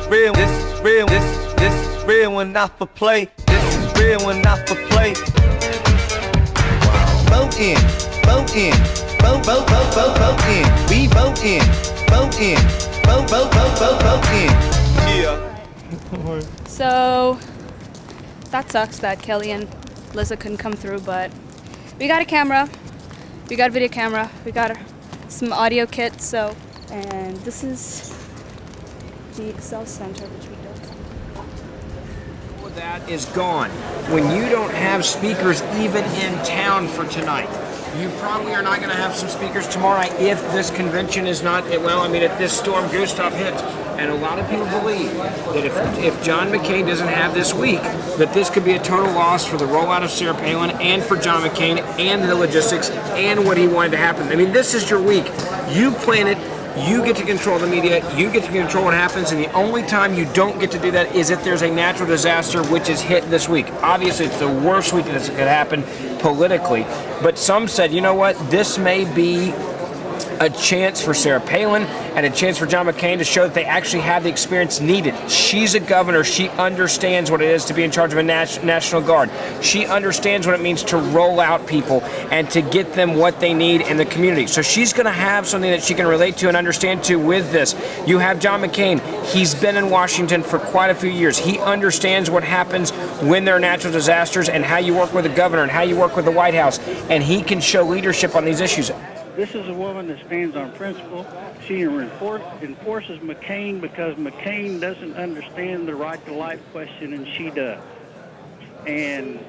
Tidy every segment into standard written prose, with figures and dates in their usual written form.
real, this is real, this is real one, not for play. This is real one, not for play. Vote in, vote in, vote in. We vote in, vote in, vote in. Yeah. So that sucks that Kelly and Liza couldn't come through, but we got a camera, we got a video camera, we got some audio kits. So, and this is the Excel Center, which we built. That is gone. When you don't have speakers even in town for tonight, you probably are not going to have some speakers tomorrow night if this convention is not, well, I mean, if this storm Gustav hits. And a lot of people believe that if John McCain doesn't have this week, that this could be a total loss for the rollout of Sarah Palin and for John McCain and the logistics and what he wanted to happen. I mean, this is your week. You plan it. You get to control the media, you get to control what happens, and the only time you don't get to do that is if there's a natural disaster which is hit this week. Obviously, it's the worst week that this could happen politically, but some said, you know what, this may be a chance for Sarah Palin and a chance for John McCain to show that they actually have the experience needed. She's a governor. She understands what it is to be in charge of a National Guard. She understands what it means to roll out people and to get them what they need in the community. So she's going to have something that she can relate to and understand to with this. You have John McCain. He's been in Washington for quite a few years. He understands what happens when there are natural disasters and how you work with the governor and how you work with the White House. And he can show leadership on these issues. This is a woman that stands on principle. She enforces McCain because McCain doesn't understand the right to life question, and she does. And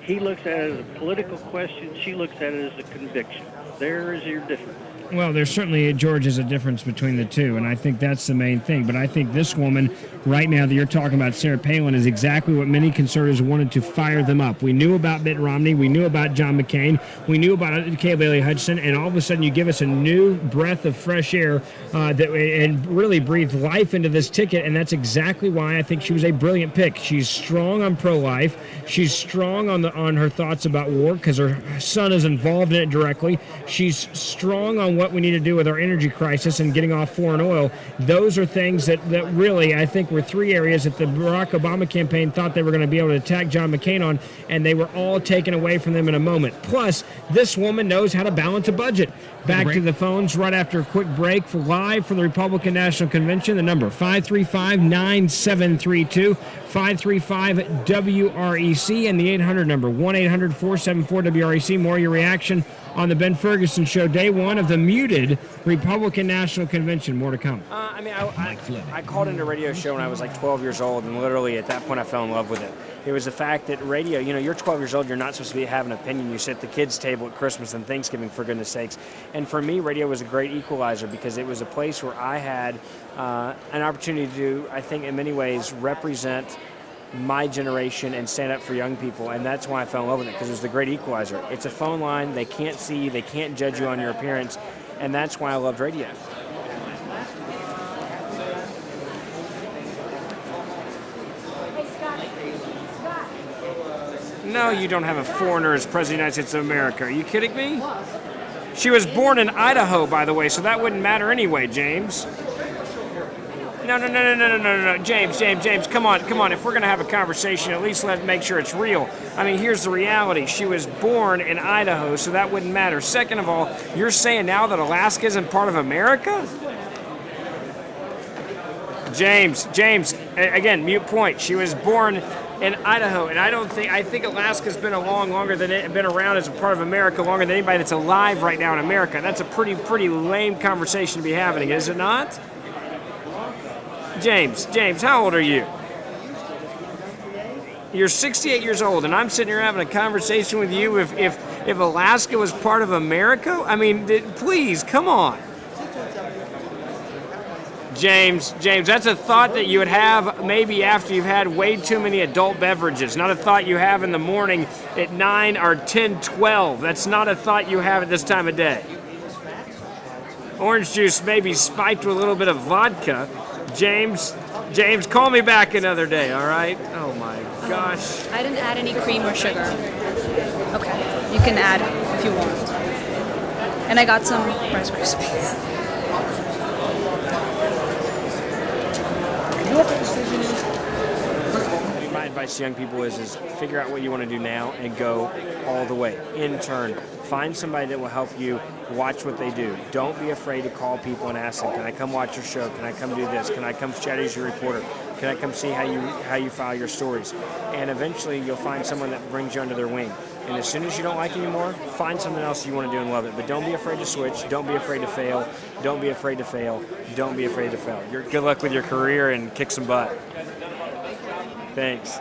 he looks at it as a political question. She looks at it as a conviction. There is your difference. Well, there's certainly, George, is a difference between the two, and I think that's the main thing. But I think this woman, right now that you're talking about, Sarah Palin, is exactly what many conservatives wanted to fire them up. We knew about Mitt Romney. We knew about John McCain. We knew about Caleb Bailey Hutchinson, and all of a sudden you give us a new breath of fresh air and really breathe life into this ticket, and that's exactly why I think she was a brilliant pick. She's strong on pro-life. She's strong on her thoughts about war because her son is involved in it directly. She's strong on what we need to do with our energy crisis and getting off foreign oil. Those are things that really, I think, were three areas that the Barack Obama campaign thought they were going to be able to attack John McCain on, and they were all taken away from them in a moment. Plus, this woman knows how to balance a budget. Back to the phones right after a quick break for live for the Republican National Convention. The number 535-9732, 535-WREC, and the 800 number 1-800-474-WREC. More of your reaction on the Ben Ferguson Show, day one of the muted Republican National Convention. More to come. I called into a radio show when I was like 12 years old, and literally at that point I fell in love with it. It was the fact that radio, you're 12 years old, you're not supposed to have an opinion. You sit at the kids' table at Christmas and Thanksgiving, for goodness sakes. And for me, radio was a great equalizer because it was a place where I had an opportunity to, I think in many ways, represent my generation and stand up for young people, and that's why I fell in love with it, because it was the great equalizer. It's a phone line, they can't see you, they can't judge you on your appearance, and that's why I loved radio. No, you don't have a foreigner as President of the United States of America. Are you kidding me? She was born in Idaho, by the way, so that wouldn't matter anyway, James. No, James, come on. If we're going to have a conversation, at least let's make sure it's real. I mean, here's the reality. She was born in Idaho, so that wouldn't matter. Second of all, you're saying now that Alaska isn't part of America? James, again, mute point. She was born in Idaho, and I think Alaska's been been around as a part of America longer than anybody that's alive right now in America. That's a pretty lame conversation to be having, is it not? James, how old are you? You're 68 years old, and I'm sitting here having a conversation with you if Alaska was part of America? I mean, please, come on. James, that's a thought that you would have maybe after you've had way too many adult beverages, not a thought you have in the morning at 9 or 10, 12. That's not a thought you have at this time of day. Orange juice may be spiked with a little bit of vodka. James, call me back another day, all right? Oh, my gosh. I didn't add any cream or sugar. Okay, you can add if you want. And I got some Rice Krispies. advice to young people is figure out what you want to do now and go all the way. Intern. Find somebody that will help you. Watch what they do. Don't be afraid to call people and ask them, can I come watch your show? Can I come do this? Can I come chat as your reporter? Can I come see how you file your stories? And eventually you'll find someone that brings you under their wing. And as soon as you don't like it anymore, find something else you want to do and love it. But don't be afraid to switch. Don't be afraid to fail. Don't be afraid to fail. Don't be afraid to fail. Good luck with your career and kick some butt. Thanks.